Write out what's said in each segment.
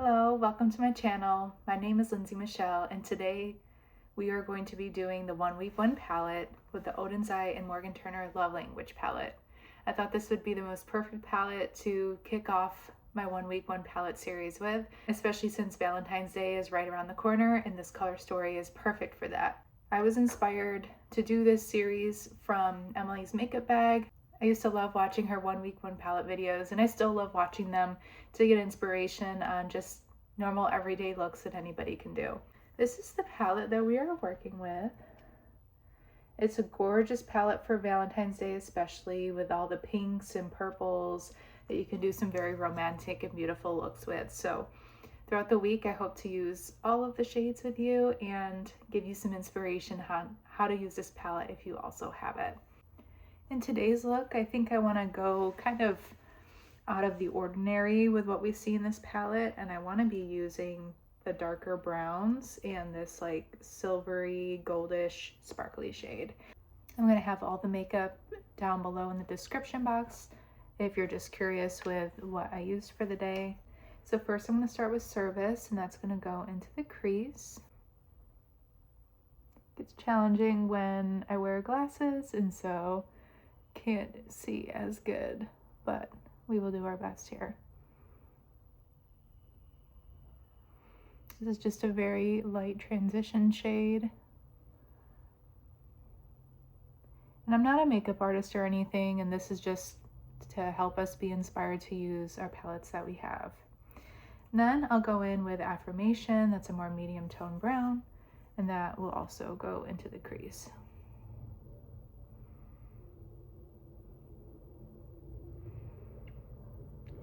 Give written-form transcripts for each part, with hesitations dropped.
Hello, welcome to my channel. My name is Lindsay Michelle, and today we are going to be doing the 1 week 1 palette with the Oden's and Morgan Turner Love Language palette. I thought this would be the most perfect palette to kick off my 1 week 1 palette series with, especially since Valentine's Day is right around the corner and this color story is perfect for that. I was inspired to do this series from Emily's makeup bag. I used to love watching her 1 week 1 palette videos, and I still love watching them to get inspiration on just normal everyday looks that anybody can do. This is the palette that we are working with. It's a gorgeous palette for Valentine's Day, especially with all the pinks and purples that you can do some very romantic and beautiful looks with. So throughout the week, I hope to use all of the shades with you and give you some inspiration on how to use this palette if you also have it. In today's look, I think I want to go kind of out of the ordinary with what we see in this palette, and I want to be using the darker browns and this like silvery goldish sparkly shade. I'm going to have all the makeup down below in the description box if you're just curious with what I used for the day. So first I'm going to start with Service, and that's going to go into the crease. It's challenging when I wear glasses and so can't see as good, but we will do our best here. This is just a very light transition shade. And I'm not a makeup artist or anything, and this is just to help us be inspired to use our palettes that we have. And then I'll go in with Affirmation, that's a more medium tone brown, and that will also go into the crease.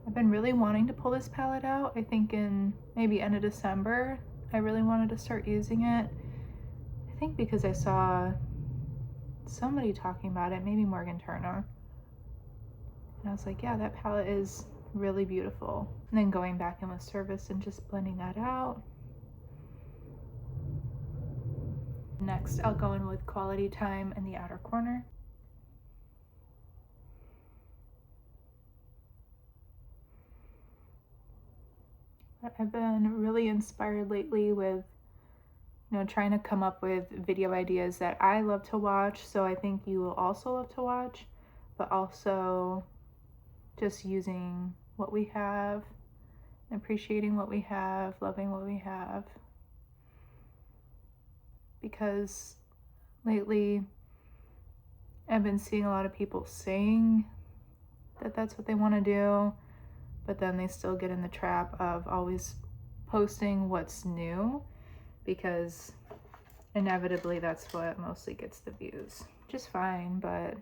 I've been really wanting to pull this palette out. I think in maybe end of December, I really wanted to start using it. I think because I saw somebody talking about it, maybe Morgan Turner. And I was like, yeah, that palette is really beautiful. And then going back in with Service and just blending that out. Next, I'll go in with Quality Time in the outer corner. I've been really inspired lately with, trying to come up with video ideas that I love to watch, so I think you will also love to watch, but also just using what we have, appreciating what we have, loving what we have. Because lately I've been seeing a lot of people saying that that's what they want to do, but then they still get in the trap of always posting what's new, because inevitably that's what mostly gets the views. Which is fine, but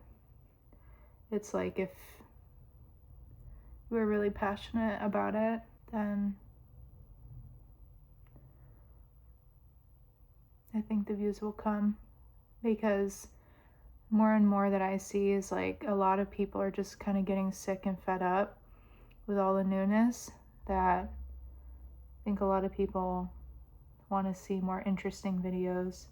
it's like if we're really passionate about it, then I think the views will come, because more and more that I see is like a lot of people are just kind of getting sick and fed up with all the newness, that I think a lot of people want to see more interesting videos.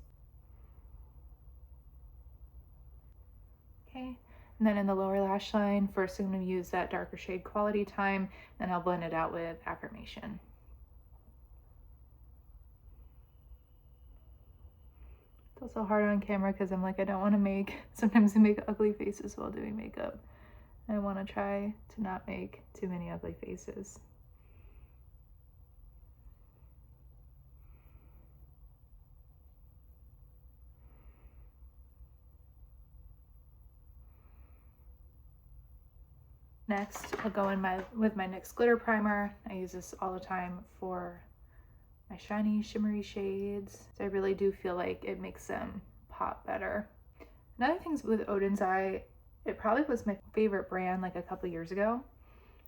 Okay, and then in the lower lash line, first I'm going to use that darker shade Quality Time, then I'll blend it out with Affirmation. It's also hard on camera because I'm like, I don't want to sometimes I make ugly faces while doing makeup. I want to try to not make too many ugly faces. Next, I'll go in with my NYX glitter primer. I use this all the time for my shiny, shimmery shades. So I really do feel like it makes them pop better. Another thing with Oden's it probably was my favorite brand like a couple years ago,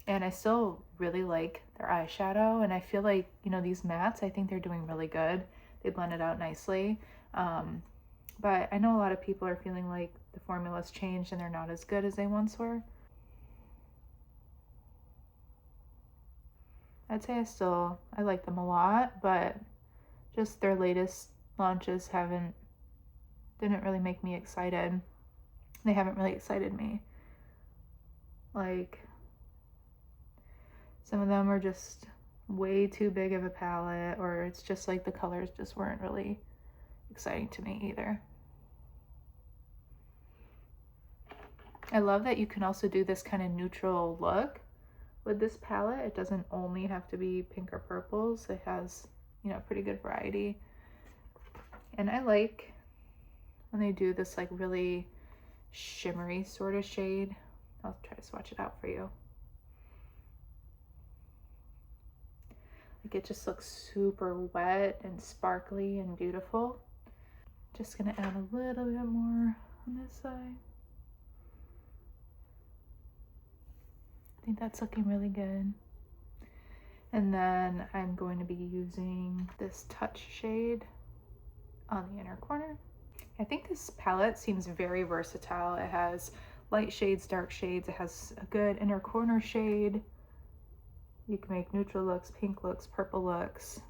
and I still really like their eyeshadow, and I feel like, these mattes, I think they're doing really good. They blend it out nicely, but I know a lot of people are feeling like the formula's changed and they're not as good as they once were. I'd say I like them a lot, but just their latest launches didn't really make me excited. They haven't really excited me. Like, some of them are just way too big of a palette, or it's just like the colors just weren't really exciting to me either. I love that you can also do this kind of neutral look with this palette. It doesn't only have to be pink or purples. It has, you know, pretty good variety. And I like when they do this like really shimmery sort of shade. I'll try to swatch it out for you. Like it just looks super wet and sparkly and beautiful. Just gonna add a little bit more on this side. I think that's looking really good. And then I'm going to be using this touch shade on the inner corner. I think this palette seems very versatile. It has light shades, dark shades. It has a good inner corner shade. You can make neutral looks, pink looks, purple looks.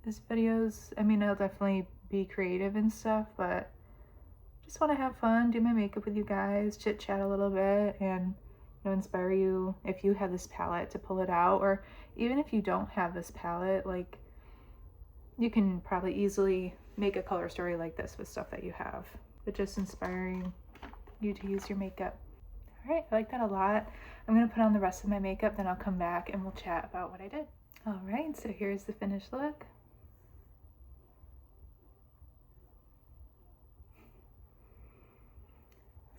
This video's, I mean, I'll definitely be creative and stuff, but just want to have fun, do my makeup with you guys, chit chat a little bit, and you know, inspire you if you have this palette to pull it out, or even if you don't have this palette, like you can probably easily make a color story like this with stuff that you have, but just inspiring you to use your makeup. All right, I like that a lot. I'm gonna put on the rest of my makeup, then I'll come back and we'll chat about what I did. All right, so here's the finished look.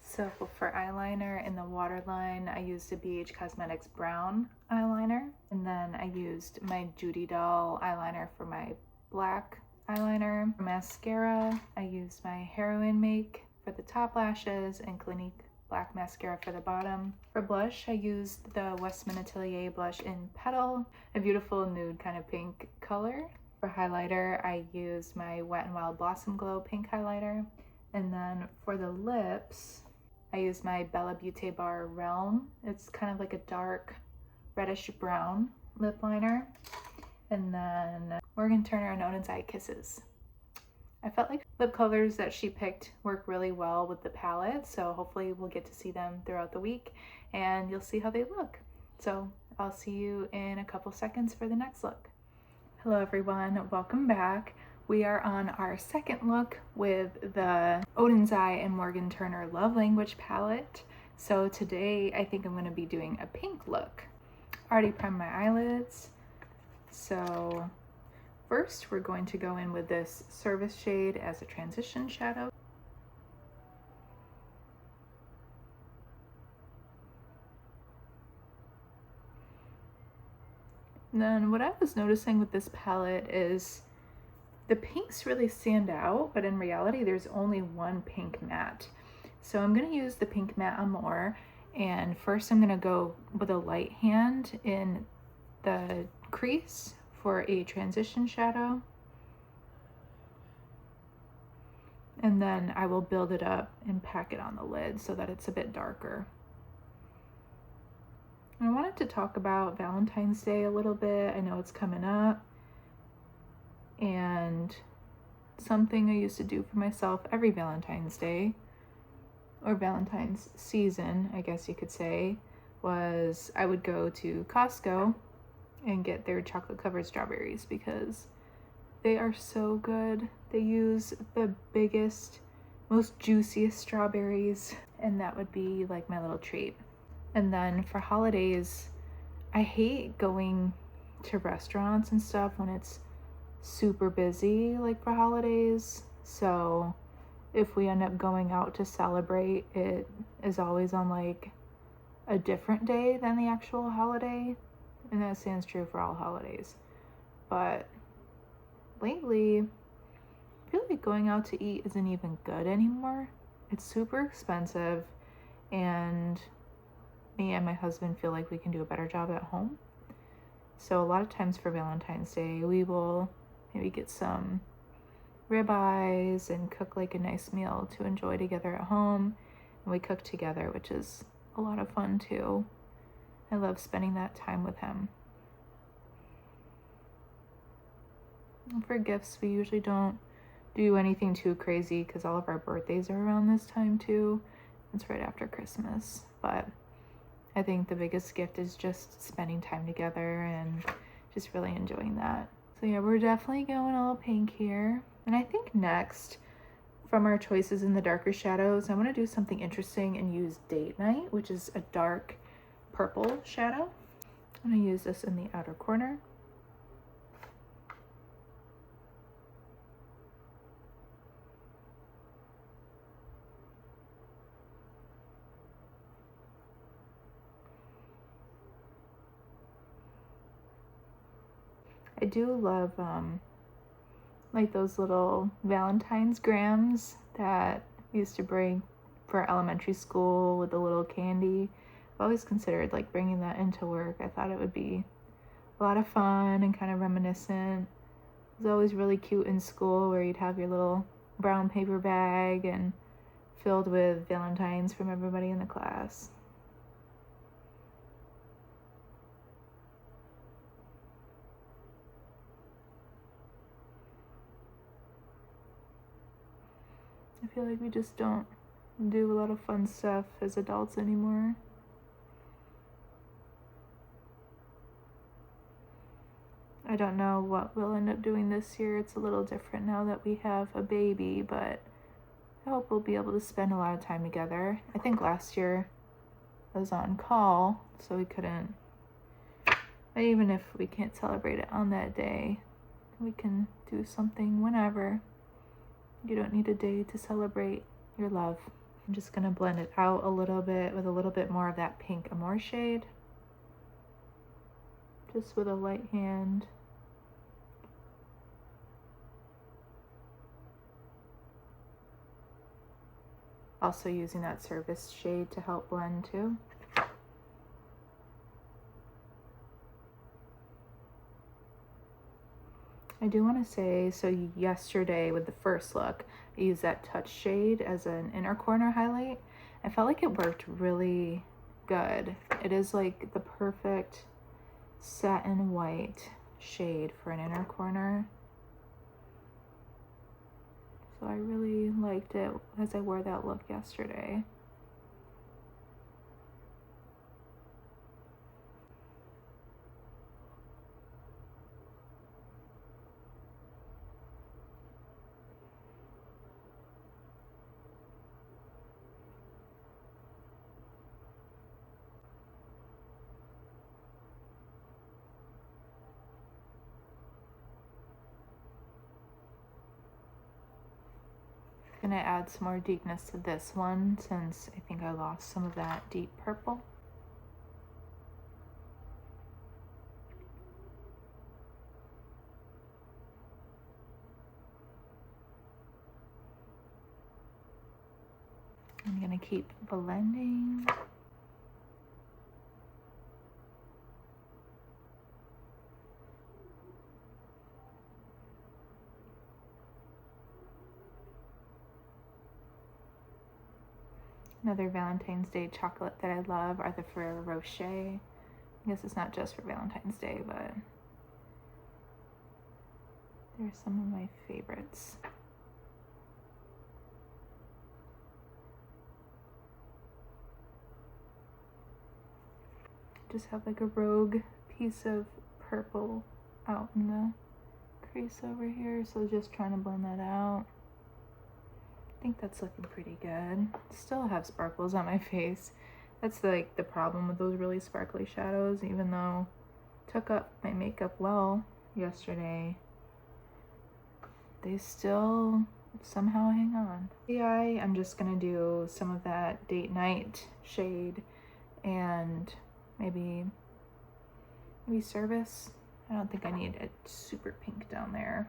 So for eyeliner in the waterline, I used a BH Cosmetics brown eyeliner. And then I used my Judy Doll eyeliner for my black eyeliner. For mascara, I used my Heroin Make for the top lashes and Clinique black mascara for the bottom. For blush, I used the Westman Atelier blush in Petal, a beautiful nude kind of pink color. For highlighter, I used my Wet n Wild Blossom Glow pink highlighter. And then for the lips, I used my Bella Beauty Bar Realm. It's kind of like a dark reddish brown lip liner. And then Morgan Turner and Oden's Eye Kisses. I felt like lip colors that she picked work really well with the palette, so hopefully we'll get to see them throughout the week and you'll see how they look. So I'll see you in a couple seconds for the next look. Hello everyone, welcome back. We are on our second look with the Oden's Eye and Morgan Turner Love Language palette. So today I think I'm going to be doing a pink look. Already primed my eyelids. So first we're going to go in with this Service shade as a transition shadow. And then what I was noticing with this palette is the pinks really stand out, but in reality there's only one pink matte. So I'm going to use the pink matte Amore, and first I'm going to go with a light hand in the crease for a transition shadow. And then I will build it up and pack it on the lid so that it's a bit darker. I wanted to talk about Valentine's Day a little bit. I know it's coming up. And something I used to do for myself every Valentine's Day, or Valentine's season, I guess you could say, was I would go to Costco and get their chocolate covered strawberries because they are so good. They use the biggest, most juiciest strawberries, and that would be like my little treat. And then for holidays, I hate going to restaurants and stuff when it's super busy, like for holidays. So if we end up going out to celebrate, it is always on like a different day than the actual holiday, and that stands true for all holidays. But lately I feel like going out to eat isn't even good anymore. It's super expensive, and me and my husband feel like we can do a better job at home. So a lot of times for Valentine's Day we will maybe get some ribeyes and cook like a nice meal to enjoy together at home. And we cook together, which is a lot of fun too. I love spending that time with him. And for gifts, we usually don't do anything too crazy because all of our birthdays are around this time too. It's right after Christmas, but I think the biggest gift is just spending time together and just really enjoying that. So yeah, we're definitely going all pink here. And I think next, from our choices in the darker shadows, I want to do something interesting and use Date Night, which is a dark purple shadow. I'm going to use this in the outer corner. I do love like those little Valentine's grams that we used to bring for elementary school with the little candy. I've always considered like bringing that into work. I thought it would be a lot of fun and kind of reminiscent. It was always really cute in school where you'd have your little brown paper bag and filled with Valentines from everybody in the class. I feel like we just don't do a lot of fun stuff as adults anymore. I don't know what we'll end up doing this year. It's a little different now that we have a baby, but I hope we'll be able to spend a lot of time together. I think last year I was on call, so we couldn't. But even if we can't celebrate it on that day, we can do something whenever. You don't need a day to celebrate your love. I'm just gonna blend it out a little bit with a little bit more of that pink Amore shade. Just with a light hand. Also using that service shade to help blend too. I do want to say, so yesterday with the first look, I used that touch shade as an inner corner highlight. I felt like it worked really good. It is like the perfect satin white shade for an inner corner. So I really liked it as I wore that look yesterday. Gonna add some more deepness to this one since I think I lost some of that deep purple. I'm gonna keep blending. Another Valentine's Day chocolate that I love are the Ferrero Rocher. I guess it's not just for Valentine's Day, but they're some of my favorites. Just have like a rogue piece of purple out in the crease over here, so just trying to blend that out. I think that's looking pretty good. Still have sparkles on my face. That's like the problem with those really sparkly shadows, even though I took up my makeup well yesterday, they still somehow hang on. I'm just gonna do some of that Date Night shade and maybe Service. I don't think I need a super pink down there.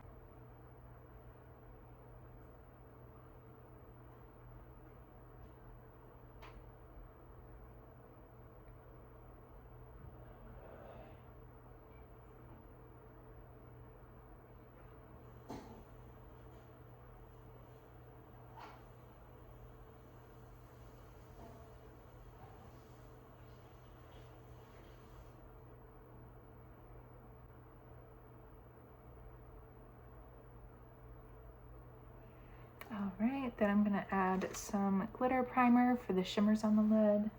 All right, then I'm gonna add some glitter primer for the shimmers on the lid.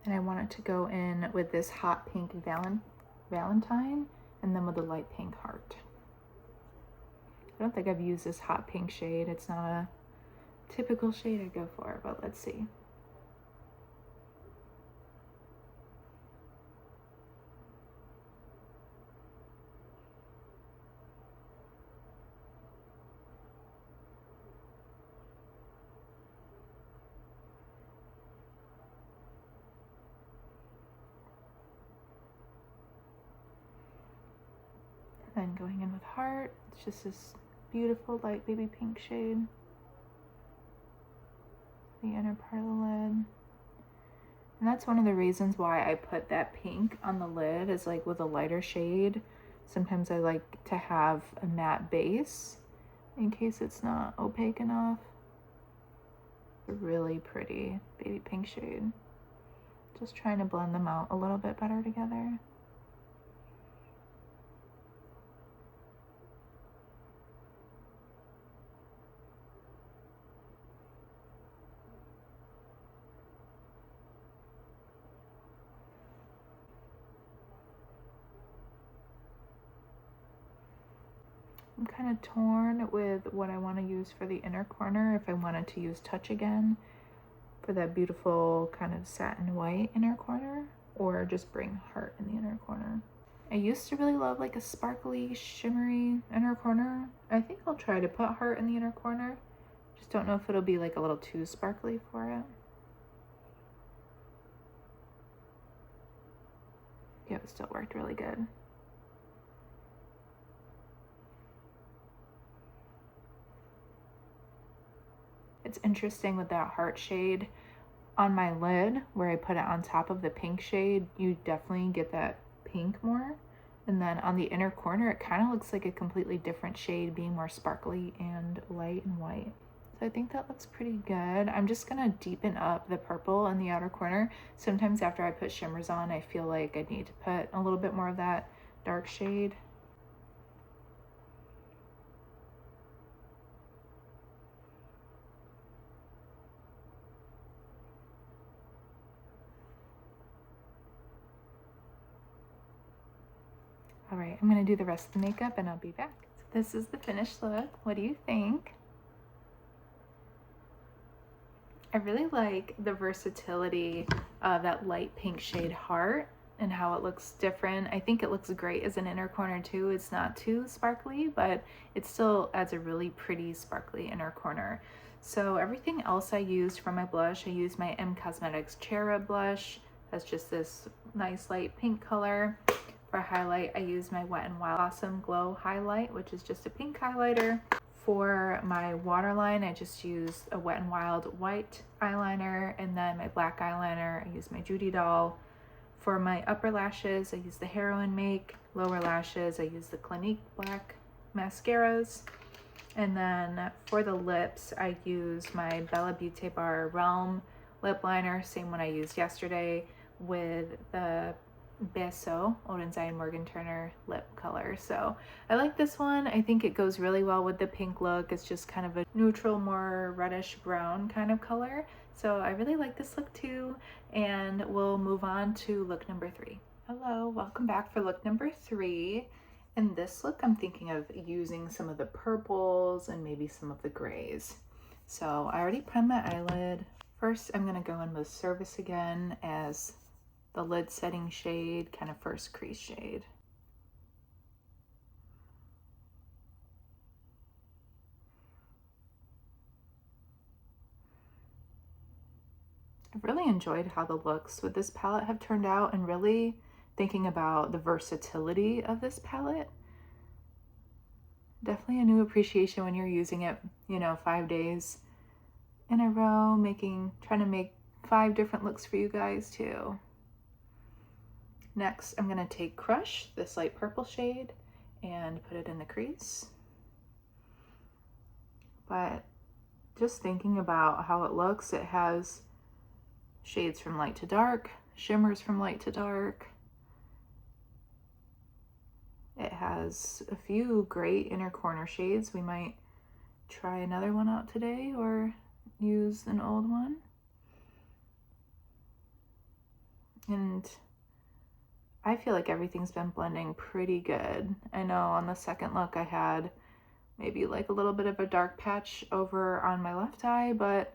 And I want it to go in with this hot pink Valentine and then with a light pink heart. I don't think I've used this hot pink shade. It's not a typical shade I go for, but let's see. Then going in with heart, it's just this beautiful light baby pink shade. The inner part of the lid. And that's one of the reasons why I put that pink on the lid, is like with a lighter shade. Sometimes I like to have a matte base in case it's not opaque enough. A really pretty baby pink shade. Just trying to blend them out a little bit better together. I'm kind of torn with what I want to use for the inner corner, if I wanted to use Touch again for that beautiful kind of satin white inner corner, or just bring heart in the inner corner. I used to really love like a sparkly, shimmery inner corner. I think I'll try to put heart in the inner corner. Just don't know if it'll be like a little too sparkly for it. Yeah, it still worked really good. It's interesting with that heart shade on my lid where I put it on top of the pink shade, you definitely get that pink more. And then on the inner corner, it kind of looks like a completely different shade, being more sparkly and light and white. So I think that looks pretty good. I'm just gonna deepen up the purple in the outer corner. Sometimes after I put shimmers on, I feel like I need to put a little bit more of that dark shade. All right, I'm gonna do the rest of the makeup and I'll be back. So this is the finished look. What do you think? I really like the versatility of that light pink shade heart and how it looks different. I think it looks great as an inner corner too. It's not too sparkly, but it still adds a really pretty sparkly inner corner. So everything else I used for my blush, I used my M Cosmetics Cherub blush. That's just this nice light pink color. For highlight, I used my Wet n Wild Awesome Glow highlight, which is just a pink highlighter. For my waterline, I just used a Wet n Wild white eyeliner, and then my black eyeliner, I used my Judy Doll. For my upper lashes, I used the Heroine Make. Lower lashes, I used the Clinique black mascaras. And then for the lips, I used my Bella Beauty Bar Realm lip liner, same one I used yesterday, with the Beso Oden's Eye and Morgan Turner lip color. So I like this one. I think it goes really well with the pink look. It's just kind of a neutral, more reddish brown kind of color. So I really like this look too. And we'll move on to look number 3. Hello, welcome back for look number 3. In this look, I'm thinking of using some of the purples and maybe some of the grays. So I already primed my eyelid. First, I'm gonna go in with Service again as the lid setting shade, kind of first crease shade. I've really enjoyed how the looks with this palette have turned out, and really thinking about the versatility of this palette. Definitely a new appreciation when you're using it, 5 days in a row, trying to make 5 different looks for you guys too. Next, I'm gonna take Crush, this light purple shade, and put it in the crease. But just thinking about how it looks, it has shades from light to dark, shimmers from light to dark. It has a few great inner corner shades. We might try another one out today or use an old one. And I feel like everything's been blending pretty good. I know on the second look I had maybe like a little bit of a dark patch over on my left eye, but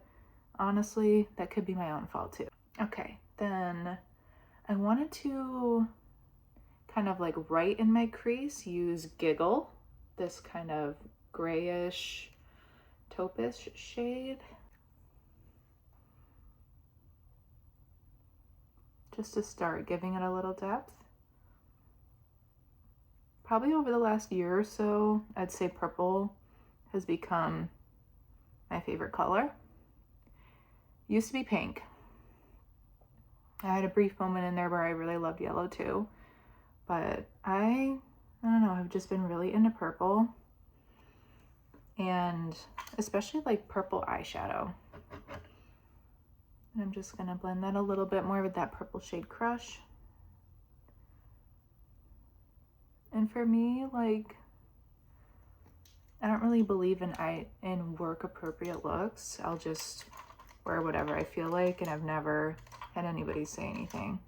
honestly, that could be my own fault too. Okay, then I wanted to kind of like right in my crease use Giggle, this kind of grayish taupish shade. Just to start giving it a little depth. Probably over the last year or so, I'd say purple has become my favorite color. Used to be pink. I had a brief moment in there where I really loved yellow too, but I don't know, I've just been really into purple, and especially like purple eyeshadow. And I'm just gonna blend that a little bit more with that purple shade Crush. And for me, like, I don't really believe in work appropriate looks. I'll just wear whatever I feel like, and I've never had anybody say anything.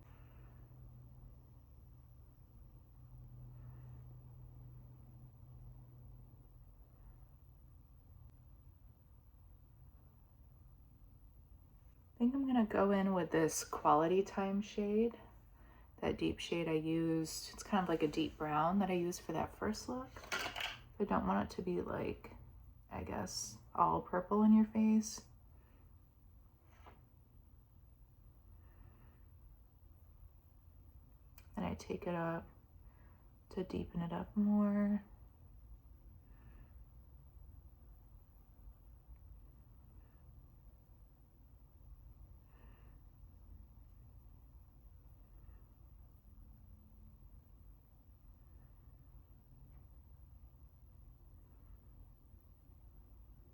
I think I'm gonna go in with this Quality Time shade, that deep shade I used. It's kind of like a deep brown that I used for that first look. I don't want it to be like, I guess, all purple in your face. And I take it up to deepen it up more.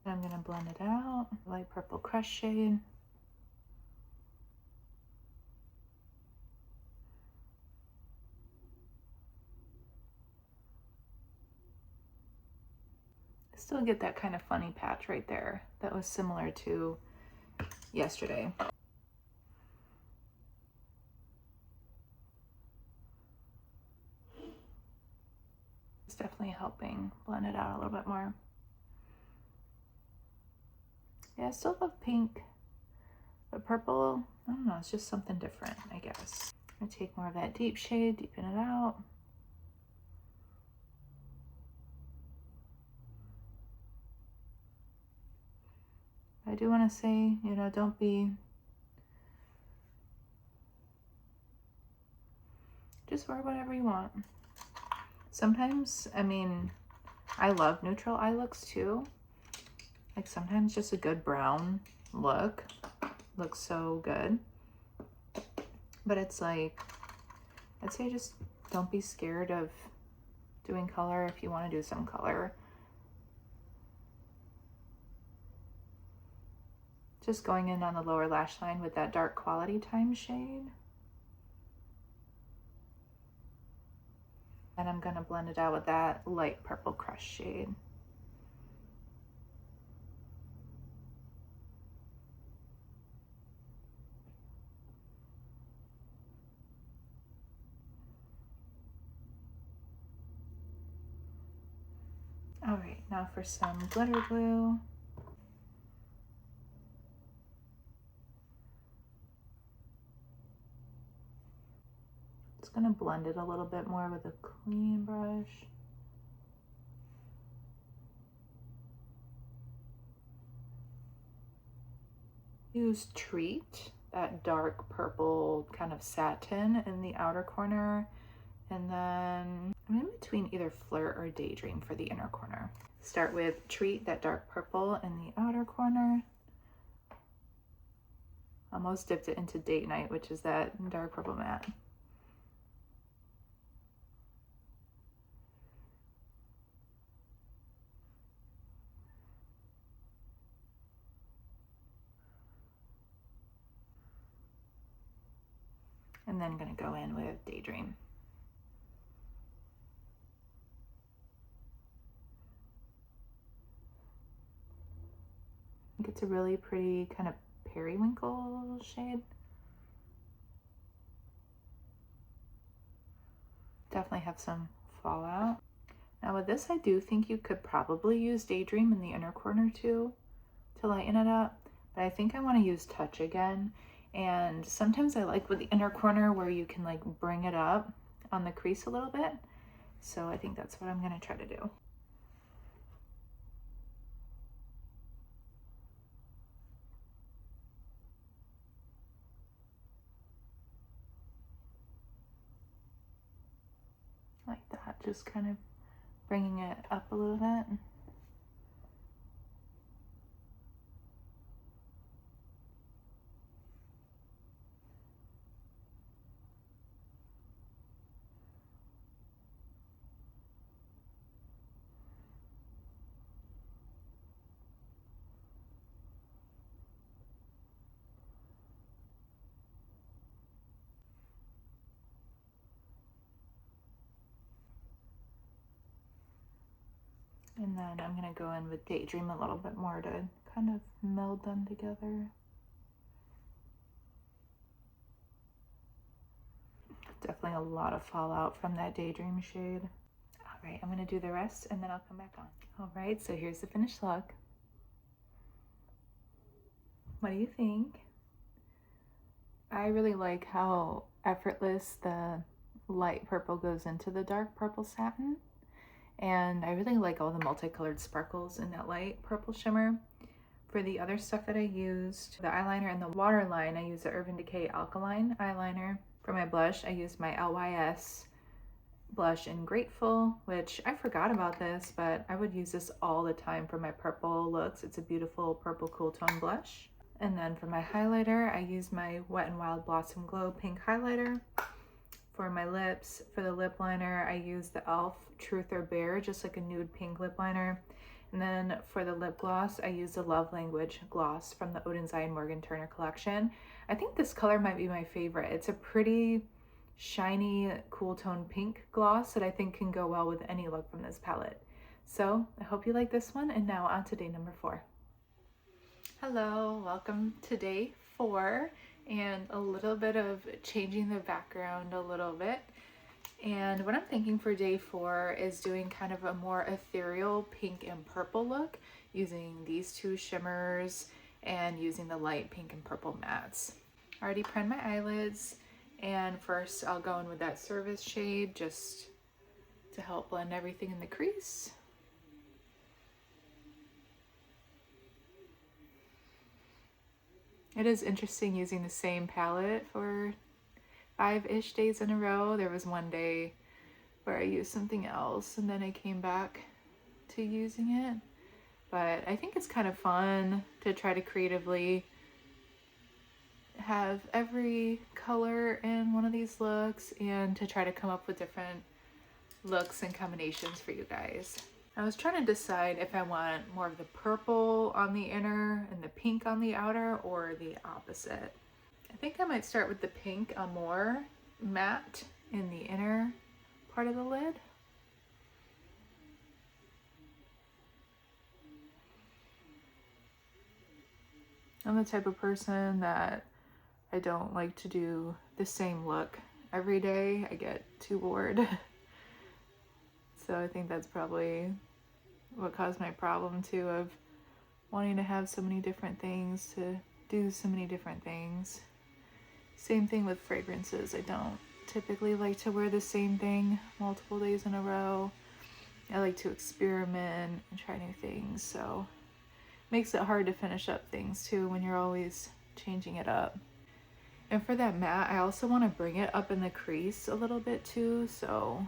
I'm gonna blend it out, light purple Crush shade. I still get that kind of funny patch right there. That was similar to yesterday. It's definitely helping blend it out a little bit more. Yeah, I still love pink, but purple, I don't know, it's just something different, I guess. I'm gonna take more of that deep shade, deepen it out. I do want to say, you know, don't be, just wear whatever you want. Sometimes, I mean, I love neutral eye looks too. Like sometimes just a good brown look looks so good. But it's like, I'd say just don't be scared of doing color if you want to do some color. Just going in on the lower lash line with that dark Quality Time shade. And I'm gonna blend it out with that light purple Crush shade. All right, now for some glitter glue. Just gonna blend it a little bit more with a clean brush. Use Treat, that dark purple kind of satin in the outer corner. And then I'm in between either Flirt or Daydream for the inner corner. Start with Treat, that dark purple in the outer corner. Almost dipped it into Date Night, which is that dark purple matte. And then I'm gonna go in with Daydream. think it's a really pretty kind of periwinkle shade. Definitely have some fallout. Now with this, I do think you could probably use Daydream in the inner corner too to lighten it up, but I think I want to use Touch again. And sometimes I like with the inner corner where you can like bring it up on the crease a little bit. So I think that's what I'm going to try to do. Like that, just kind of bringing it up a little bit. And then I'm going to go in with Daydream a little bit more to kind of meld them together. Definitely a lot of fallout from that Daydream shade. All right, I'm going to do the rest and then I'll come back on. All right, so here's the finished look. What do you think? I really like how effortless the light purple goes into the dark purple satin. And I really like all the multicolored sparkles in that light purple shimmer. For the other stuff that I used, the eyeliner and the waterline, I used the Urban Decay Alkaline eyeliner. For my blush, I used my LYS blush in Grateful, which I forgot about this, but I would use this all the time for my purple looks. It's a beautiful purple cool tone blush. And then for my highlighter, I used my Wet n Wild Blossom Glow pink highlighter. For my lips, for the lip liner, I used the e.l.f. Truth or Bare, just like a nude pink lip liner. And then for the lip gloss, I used the Love Language gloss from the Oden's and Morgan Turner collection. I think this color might be my favorite. It's a pretty shiny, cool tone pink gloss that I think can go well with any look from this palette. So I hope you like this one, and now on to day number 4. Hello, welcome to day 4, and a little bit of changing the background a little bit. And what I'm thinking for day 4 is doing kind of a more ethereal pink and purple look using these two shimmers and using the light pink and purple mattes. I already primed my eyelids, and first I'll go in with that Service shade just to help blend everything in the crease. It is interesting using the same palette for 5-ish days in a row. There was one day where I used something else and then I came back to using it. But I think it's kind of fun to try to creatively have every color in one of these looks and to try to come up with different looks and combinations for you guys. I was trying to decide if I want more of the purple on the inner and the pink on the outer, or the opposite. I think I might start with the pink, a more matte in the inner part of the lid. I'm the type of person that I don't like to do the same look every day. I get too bored. So I think that's probably what caused my problem too, of wanting to have so many different things, to do so many different things. Same thing with fragrances. I don't typically like to wear the same thing multiple days in a row. I like to experiment and try new things, so it makes it hard to finish up things too when you're always changing it up. And for that matte, I also want to bring it up in the crease a little bit too, so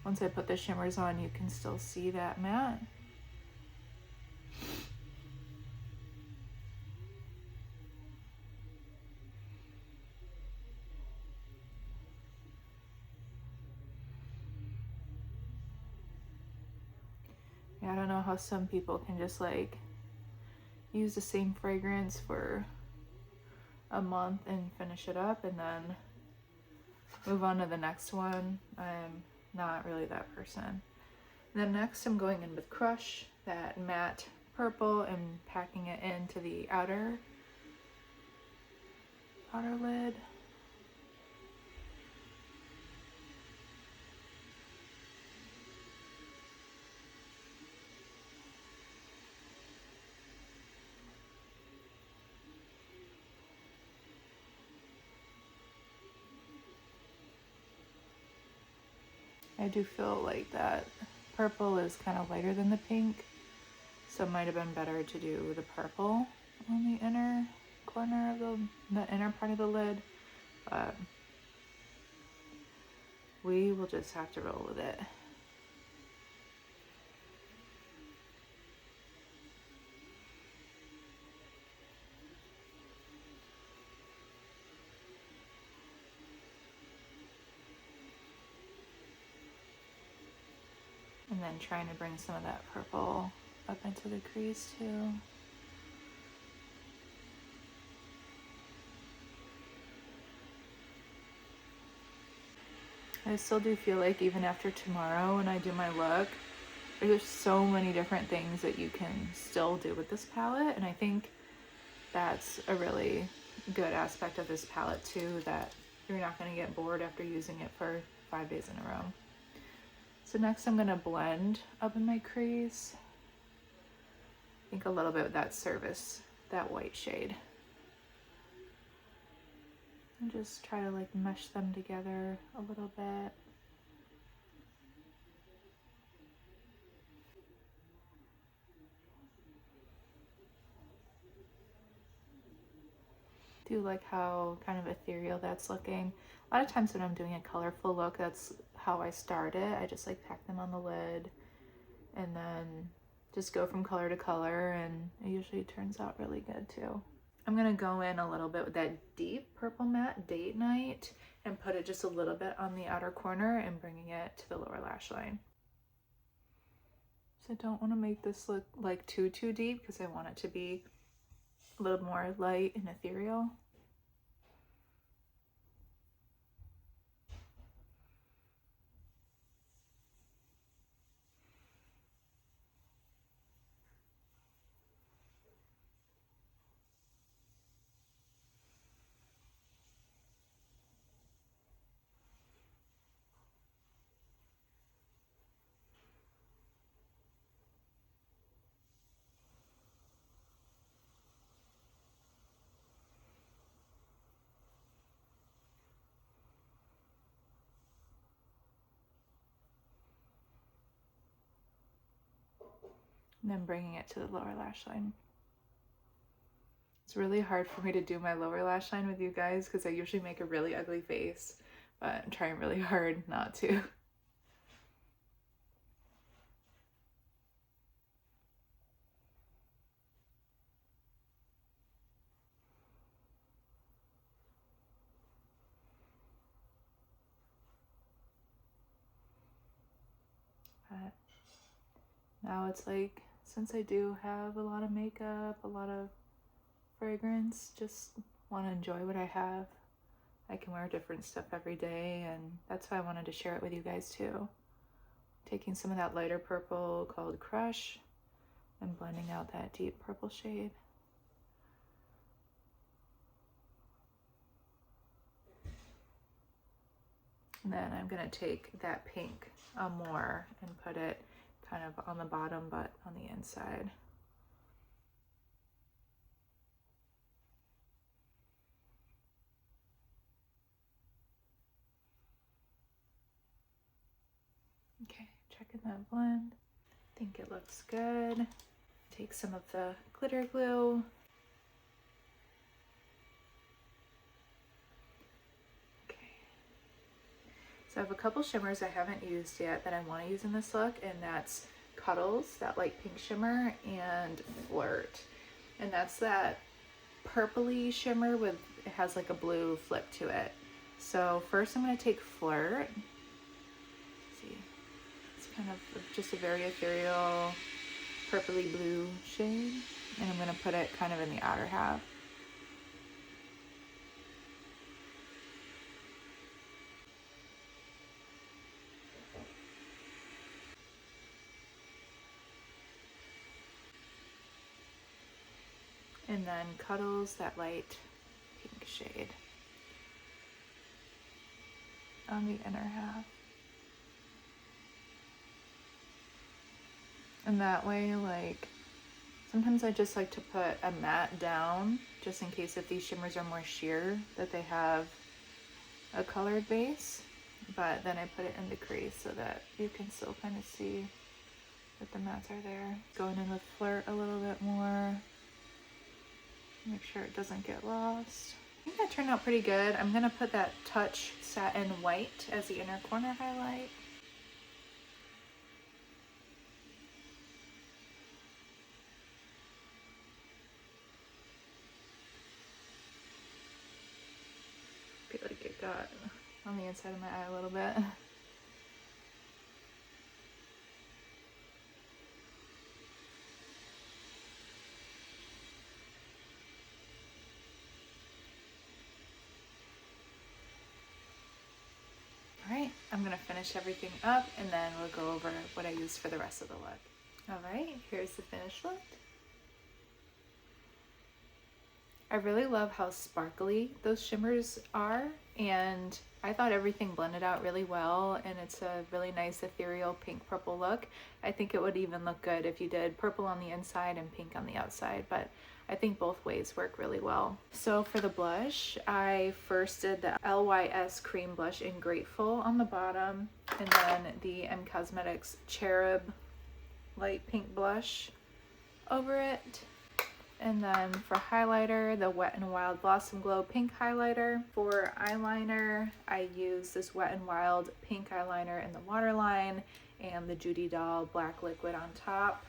once I put the shimmers on, you can still see that matte. Yeah, I don't know how some people can just like use the same fragrance for a month and finish it up and then move on to the next one. I'm not really that person. Then next I'm going in with Crush, that matte purple and packing it into the outer lid. I do feel like that purple is kind of lighter than the pink, so it might have been better to do the purple on the inner corner of the inner part of the lid, but we will just have to roll with it. And then trying to bring some of that purple up into the crease too. I still do feel like even after tomorrow when I do my look, there's so many different things that you can still do with this palette, and I think that's a really good aspect of this palette too, that you're not going to get bored after using it for 5 days in a row. So next I'm going to blend up in my crease. I think a little bit with that Service, that white shade. And just try to like mesh them together a little bit. Do like how kind of ethereal that's looking. A lot of times when I'm doing a colorful look, that's how I start it. I just like pack them on the lid and then just go from color to color, and it usually turns out really good too. I'm gonna go in a little bit with that deep purple matte Date Night and put it just a little bit on the outer corner and bringing it to the lower lash line. So I don't want to make this look like too deep because I want it to be a little more light and ethereal. And then bringing it to the lower lash line. It's really hard for me to do my lower lash line with you guys because I usually make a really ugly face, but I'm trying really hard not to. But now it's like, since I do have a lot of makeup, a lot of fragrance, just want to enjoy what I have. I can wear different stuff every day, and that's why I wanted to share it with you guys too. Taking some of that lighter purple called Crush and blending out that deep purple shade. And then I'm going to take that pink more and put it kind of on the bottom but on the inside. Okay, checking that blend. I think it looks good. Take some of the glitter glue. So I have a couple shimmers I haven't used yet that I want to use in this look, and that's Cuddles, that light pink shimmer, and Flirt. And that's that purpley shimmer with, it has like a blue flip to it. So first I'm going to take Flirt. Let's see, it's kind of just a very ethereal purpley blue shade, and I'm going to put it kind of in the outer half. and then Cuddles, that light pink shade on the inner half. And that way, like, sometimes I just like to put a matte down just in case if these shimmers are more sheer that they have a colored base, but then I put it in the crease so that you can still kind of see that the mattes are there. Going in with Flirt a little bit more. Make sure it doesn't get lost. I think that turned out pretty good. I'm gonna put that Touch Satin White as the inner corner highlight. I feel like it got on the inside of my eye a little bit. Alright, I'm gonna finish everything up and then we'll go over what I used for the rest of the look. Alright, here's the finished look. I really love how sparkly those shimmers are, and I thought everything blended out really well, and it's a really nice ethereal pink purple look. I think it would even look good if you did purple on the inside and pink on the outside, but I think both ways work really well. So for the blush, I first did the LYS cream blush in Grateful on the bottom, and then the M Cosmetics Cherub light pink blush over it. And then for highlighter, the Wet n Wild Blossom Glow pink highlighter. For eyeliner, I use this Wet n Wild pink eyeliner in the waterline and the Judy Doll black liquid on top.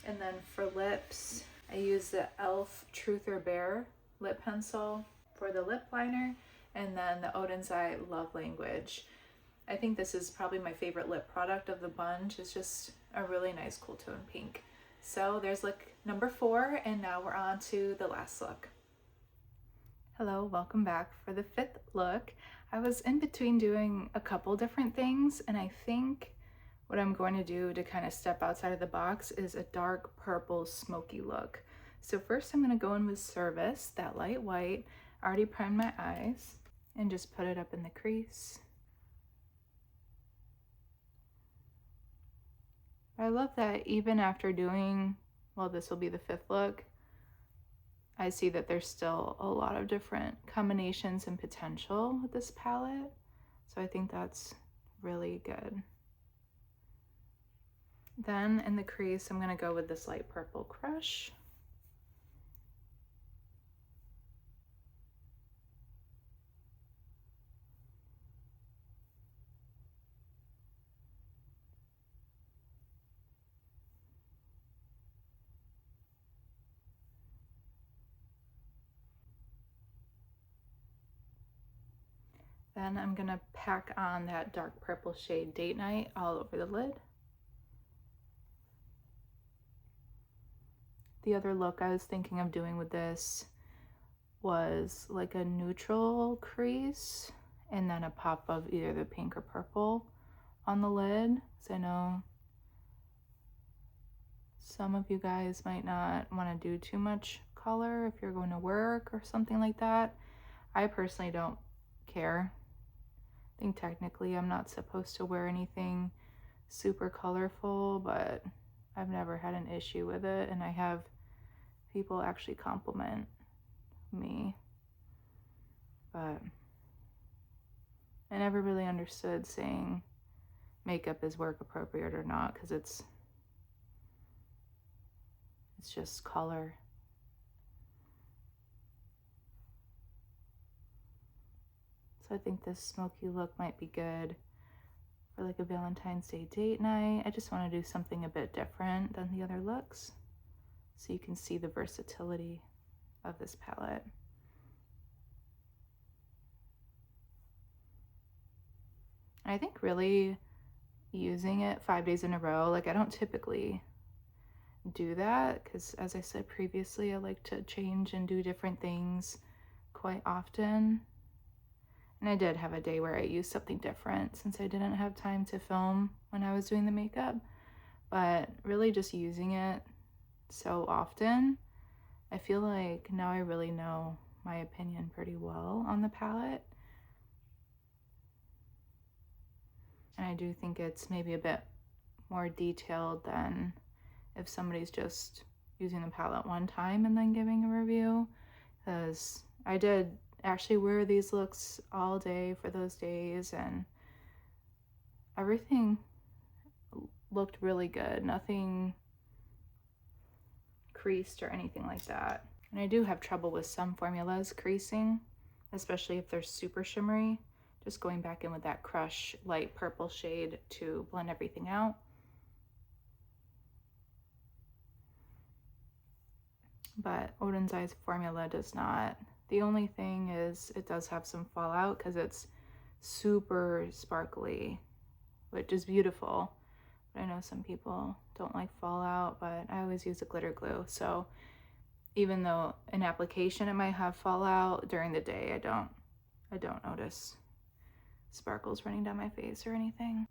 And then for lips, I use the e.l.f. Truth or Bear lip pencil for the lip liner, and then the Oden's Eye Love Language. I think this is probably my favorite lip product of the bunch. It's just a really nice cool tone pink. So there's look number 4, and now we're on to the last look. Hello, welcome back for the 5th look. I was in between doing a couple different things, and I think what I'm going to do to kind of step outside of the box is a dark purple smoky look. So first I'm going to go in with Service, that light white. I already primed my eyes and just put it up in the crease. I love that even after doing, well, this will be the 5th look, I see that there's still a lot of different combinations and potential with this palette. So I think that's really good. Then in the crease, I'm gonna go with this light purple Crush. Then I'm gonna pack on that dark purple shade Date Night all over the lid. The other look I was thinking of doing with this was like a neutral crease and then a pop of either the pink or purple on the lid. So I know some of you guys might not want to do too much color if you're going to work or something like that. I personally don't care. I think technically I'm not supposed to wear anything super colorful, but I've never had an issue with it, and I have people actually compliment me, but I never really understood saying makeup is work appropriate or not, because it's just color. So I think this smoky look might be good for like a Valentine's Day date night. I just want to do something a bit different than the other looks so you can see the versatility of this palette. I think really using it 5 days in a row, like I don't typically do that because, as I said previously, I like to change and do different things quite often. And I did have a day where I used something different since I didn't have time to film when I was doing the makeup, but really just using it so often, I feel like now I really know my opinion pretty well on the palette. And I do think it's maybe a bit more detailed than if somebody's just using the palette one time and then giving a review. Because I did actually wear these looks all day for those days, and everything looked really good. Nothing creased or anything like that. And I do have trouble with some formulas creasing, especially if they're super shimmery. Just going back in with that Crush light purple shade to blend everything out. But Oden's Eye's formula does not. The only thing is it does have some fallout because it's super sparkly, which is beautiful. But I know some people don't like fallout, but I always use a glitter glue. So even though in application it might have fallout, during the day I don't notice sparkles running down my face or anything.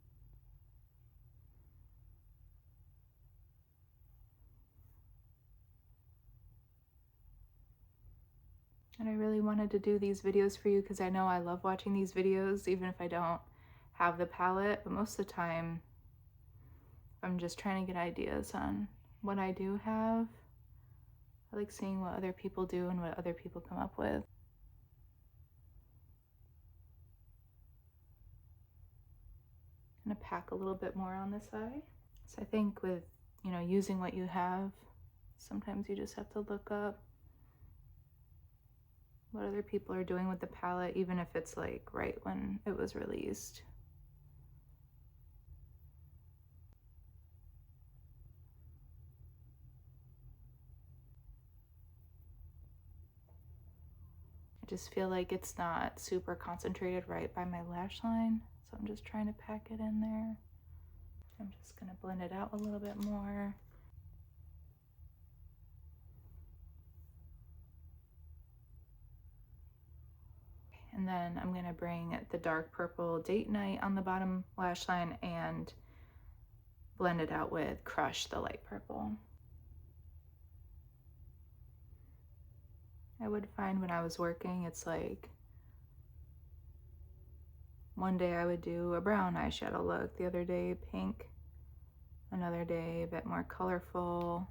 And I really wanted to do these videos for you because I know I love watching these videos even if I don't have the palette, but most of the time I'm just trying to get ideas on what I do have. I like seeing what other people do and what other people come up with. I'm gonna pack a little bit more on this eye. So I think with, using what you have, sometimes you just have to look up what other people are doing with the palette, even if it's like right when it was released. I just feel like it's not super concentrated right by my lash line, so I'm just trying to pack it in there. I'm just gonna blend it out a little bit more. And then I'm gonna bring the dark purple Date Night on the bottom lash line and blend it out with Crush, the light purple. I would find when I was working, it's like one day I would do a brown eyeshadow look, the other day pink, another day a bit more colorful.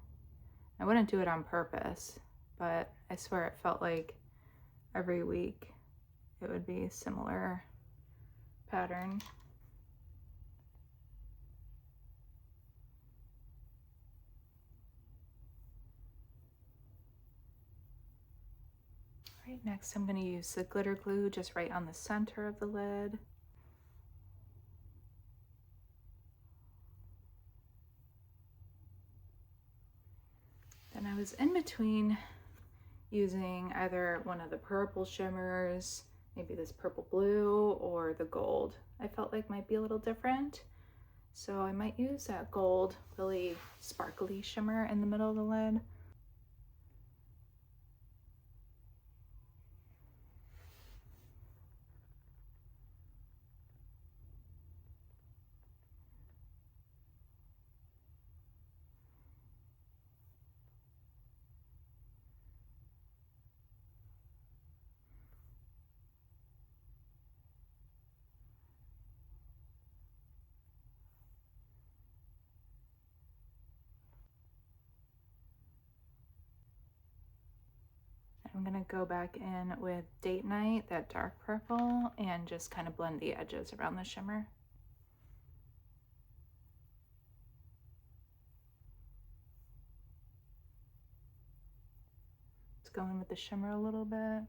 I wouldn't do it on purpose, but I swear it felt like every week it would be a similar pattern. Right, next I'm going to use the glitter glue just right on the center of the lid. Then I was in between using either one of the purple shimmers, maybe this purple blue, or the gold. I felt like might be a little different. So I might use that gold, really sparkly shimmer in the middle of the lid. I'm gonna go back in with Date Night, that dark purple, and just kind of blend the edges around the shimmer. Let's go in with the shimmer a little bit.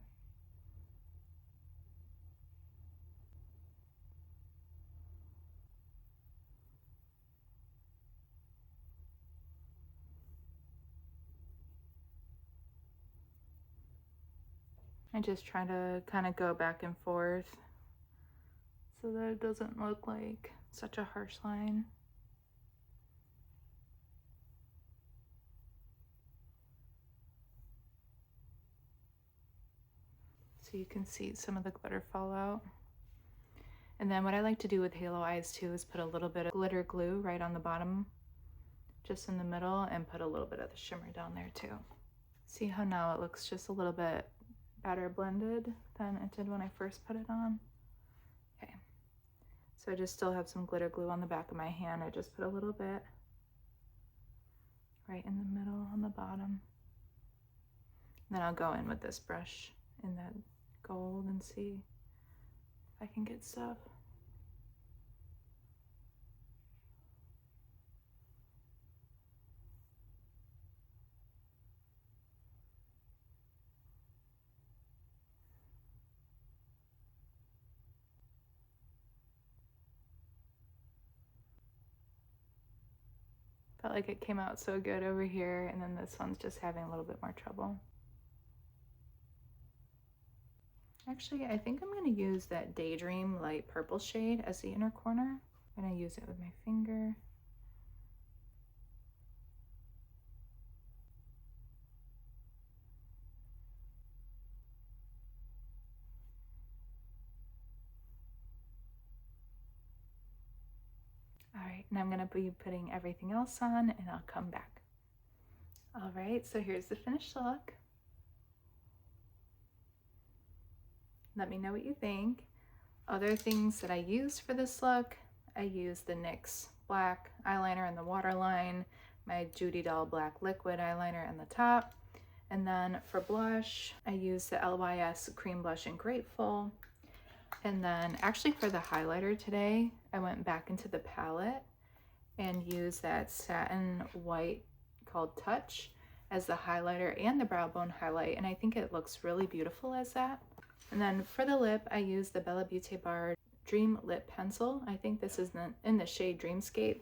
I just try to kind of go back and forth so that it doesn't look like such a harsh line. So you can see some of the glitter fall out. And then what I like to do with halo eyes too is put a little bit of glitter glue right on the bottom, just in the middle, and put a little bit of the shimmer down there too. See how now it looks just a little bit better blended than it did when I first put it on? Okay, so I just still have some glitter glue on the back of my hand. I just put a little bit right in the middle on the bottom. And then I'll go in with this brush in that gold and see if I can get stuff. Felt like it came out so good over here, and then this one's just having a little bit more trouble. Actually, I think I'm going to use that Daydream light purple shade as the inner corner. I'm going to use it with my finger. All right, and I'm going to be putting everything else on, and I'll come back. All right, so here's the finished look. Let me know what you think. Other things that I used for this look, I used the NYX black eyeliner in the waterline, my Judy Doll black liquid eyeliner in the top, and then for blush, I used the LYS cream blush in Grateful. And then actually for the highlighter today, I went back into the palette and used that satin white called Touch as the highlighter and the brow bone highlight, and I think it looks really beautiful as that. And then for the lip, I used the Bella Beauty Bar Dream Lip Pencil. I think this is in the shade Dreamscape.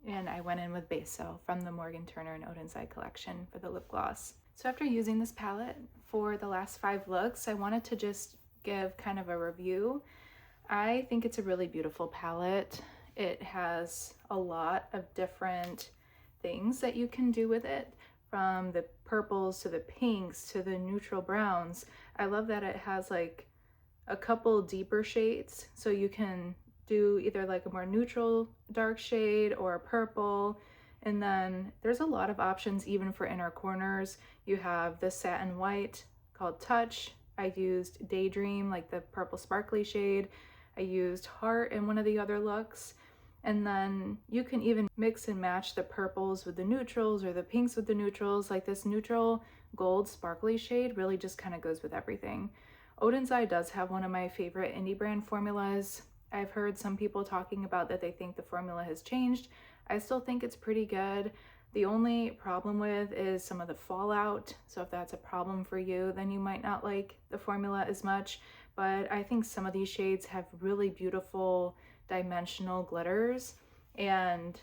And I went in with Beso from the Morgan Turner and Oden's Eye collection for the lip gloss. So after using this palette for the last 5 looks, I wanted to just give kind of a review. I think it's a really beautiful palette. It has a lot of different things that you can do with it, from the purples to the pinks to the neutral browns. I love that it has like a couple deeper shades, so you can do either like a more neutral dark shade or a purple. And then there's a lot of options even for inner corners. You have the satin white called Touch. I used Daydream, like the purple sparkly shade. I used Heart in one of the other looks. And then you can even mix and match the purples with the neutrals or the pinks with the neutrals. Like this neutral gold sparkly shade really just kind of goes with everything. Oden's Eye does have one of my favorite indie brand formulas. I've heard some people talking about that they think the formula has changed. I still think it's pretty good. The only problem with is some of the fallout. So if that's a problem for you, then you might not like the formula as much. But I think some of these shades have really beautiful dimensional glitters, and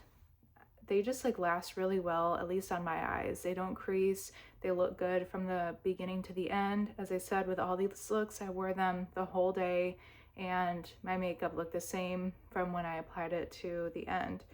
they just like last really well, at least on my eyes. They don't crease. They look good from the beginning to the end. As I said, with all these looks, I wore them the whole day, and my makeup looked the same from when I applied it to the end.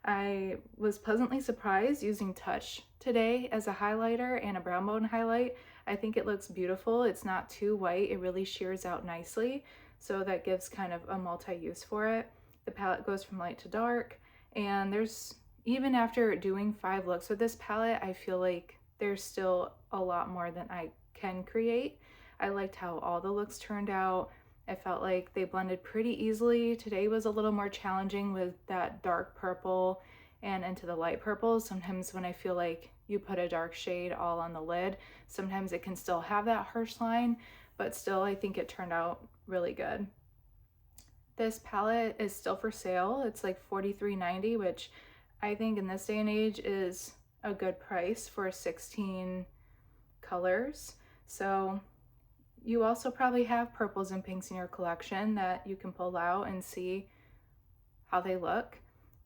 I was pleasantly surprised using Touch today as a highlighter and a brown bone highlight. I think it looks beautiful. It's not too white. It really shears out nicely, so that gives kind of a multi-use for it. The palette goes from light to dark, and there's, even after doing 5 looks with this palette, I feel like there's still a lot more than I can create. I liked how all the looks turned out. I felt like they blended pretty easily. Today was a little more challenging with that dark purple and into the light purple. Sometimes when I feel like you put a dark shade all on the lid, sometimes it can still have that harsh line, but still I think it turned out really good. This palette is still for sale. It's like $43.90, which I think in this day and age is a good price for 16 colors. So you also probably have purples and pinks in your collection that you can pull out and see how they look.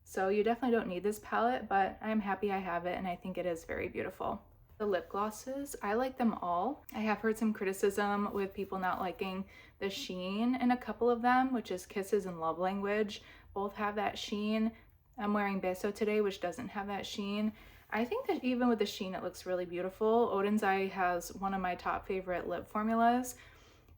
So you definitely don't need this palette, but I'm happy I have it, and I think it is very beautiful. The lip glosses, I like them all. I have heard some criticism with people not liking the sheen in a couple of them, which is Kisses and Love Language. Both have that sheen. I'm wearing Beso today, which doesn't have that sheen. I think that even with the sheen, it looks really beautiful. Oden's Eye has one of my top favorite lip formulas.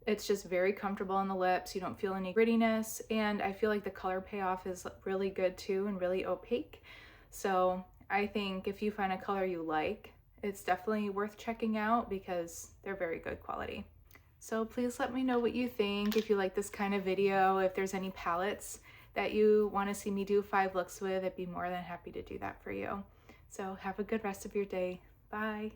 It's just very comfortable on the lips. You don't feel any grittiness, and I feel like the color payoff is really good too and really opaque. So I think if you find a color you like It's definitely worth checking out because they're very good quality. So please let me know what you think, if you like this kind of video, if there's any palettes that you want to see me do 5 looks with. I'd be more than happy to do that for you. So have a good rest of your day. Bye.